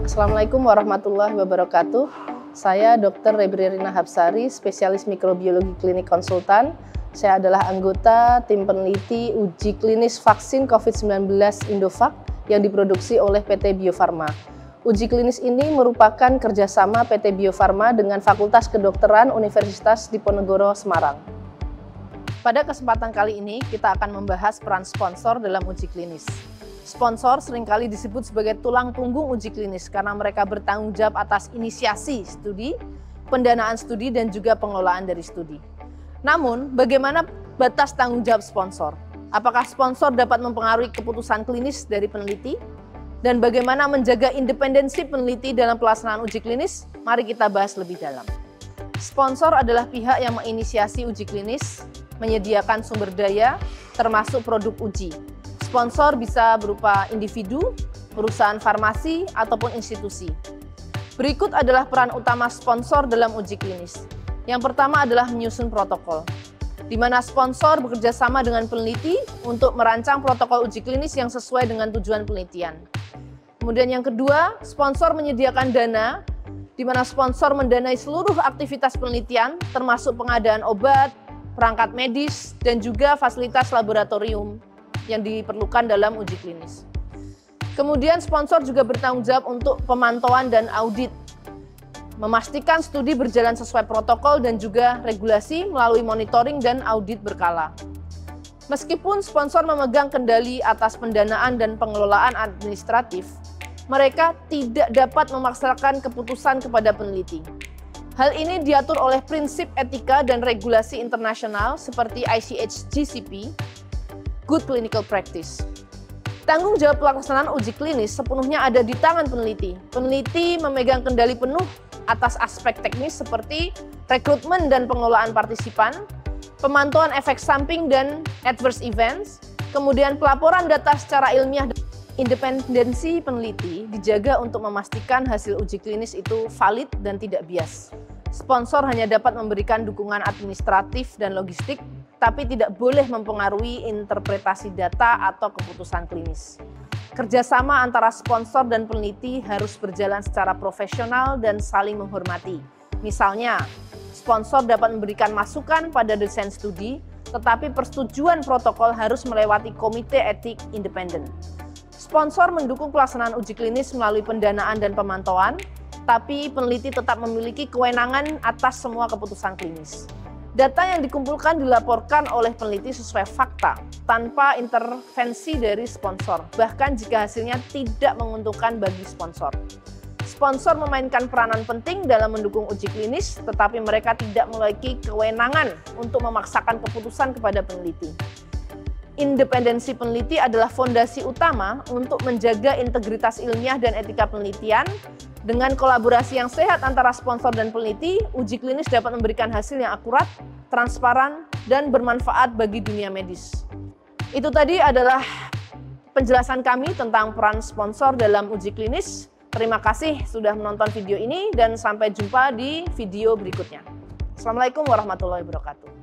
Assalamualaikum warahmatullahi wabarakatuh. Saya Dr. Rebri Rina Hapsari, spesialis mikrobiologi klinik konsultan. Saya adalah anggota tim peneliti uji klinis vaksin COVID-19 Indovac yang diproduksi oleh PT Bio Farma. Uji klinis ini merupakan kerjasama PT Bio Farma dengan Fakultas Kedokteran Universitas Diponegoro, Semarang. Pada kesempatan kali ini, kita akan membahas peran sponsor dalam uji klinis. Sponsor seringkali disebut sebagai tulang punggung uji klinis karena mereka bertanggung jawab atas inisiasi studi, pendanaan studi, dan juga pengelolaan dari studi. Namun, bagaimana batas tanggung jawab sponsor? Apakah sponsor dapat mempengaruhi keputusan klinis dari peneliti? Dan bagaimana menjaga independensi peneliti dalam pelaksanaan uji klinis? Mari kita bahas lebih dalam. Sponsor adalah pihak yang menginisiasi uji klinis, menyediakan sumber daya, termasuk produk uji. Sponsor bisa berupa individu, perusahaan farmasi, ataupun institusi. Berikut adalah peran utama sponsor dalam uji klinis. Yang pertama adalah menyusun protokol, di mana sponsor bekerja sama dengan peneliti untuk merancang protokol uji klinis yang sesuai dengan tujuan penelitian. Kemudian yang kedua, sponsor menyediakan dana, di mana sponsor mendanai seluruh aktivitas penelitian, termasuk pengadaan obat, perangkat medis, dan juga fasilitas laboratorium yang diperlukan dalam uji klinis. Kemudian sponsor juga bertanggung jawab untuk pemantauan dan audit, memastikan studi berjalan sesuai protokol dan juga regulasi melalui monitoring dan audit berkala. Meskipun sponsor memegang kendali atas pendanaan dan pengelolaan administratif, mereka tidak dapat memaksakan keputusan kepada peneliti. Hal ini diatur oleh prinsip etika dan regulasi internasional seperti ICH GCP, Good Clinical Practice. Tanggung jawab pelaksanaan uji klinis sepenuhnya ada di tangan peneliti. Peneliti memegang kendali penuh atas aspek teknis seperti rekrutmen dan pengelolaan partisipan, pemantauan efek samping dan adverse events, kemudian pelaporan data secara ilmiah. Independensi peneliti dijaga untuk memastikan hasil uji klinis itu valid dan tidak bias. Sponsor hanya dapat memberikan dukungan administratif dan logistik, tapi tidak boleh mempengaruhi interpretasi data atau keputusan klinis. Kerjasama antara sponsor dan peneliti harus berjalan secara profesional dan saling menghormati. Misalnya, sponsor dapat memberikan masukan pada desain studi, tetapi persetujuan protokol harus melewati komite etik independen. Sponsor mendukung pelaksanaan uji klinis melalui pendanaan dan pemantauan, tapi peneliti tetap memiliki kewenangan atas semua keputusan klinis. Data yang dikumpulkan dilaporkan oleh peneliti sesuai fakta, tanpa intervensi dari sponsor, bahkan jika hasilnya tidak menguntungkan bagi sponsor. Sponsor memainkan peranan penting dalam mendukung uji klinis, tetapi mereka tidak memiliki kewenangan untuk memaksakan keputusan kepada peneliti. Independensi peneliti adalah fondasi utama untuk menjaga integritas ilmiah dan etika penelitian. Dengan kolaborasi yang sehat antara sponsor dan peneliti, uji klinis dapat memberikan hasil yang akurat, transparan, dan bermanfaat bagi dunia medis. Itu tadi adalah penjelasan kami tentang peran sponsor dalam uji klinis. Terima kasih sudah menonton video ini dan sampai jumpa di video berikutnya. Assalamualaikum warahmatullahi wabarakatuh.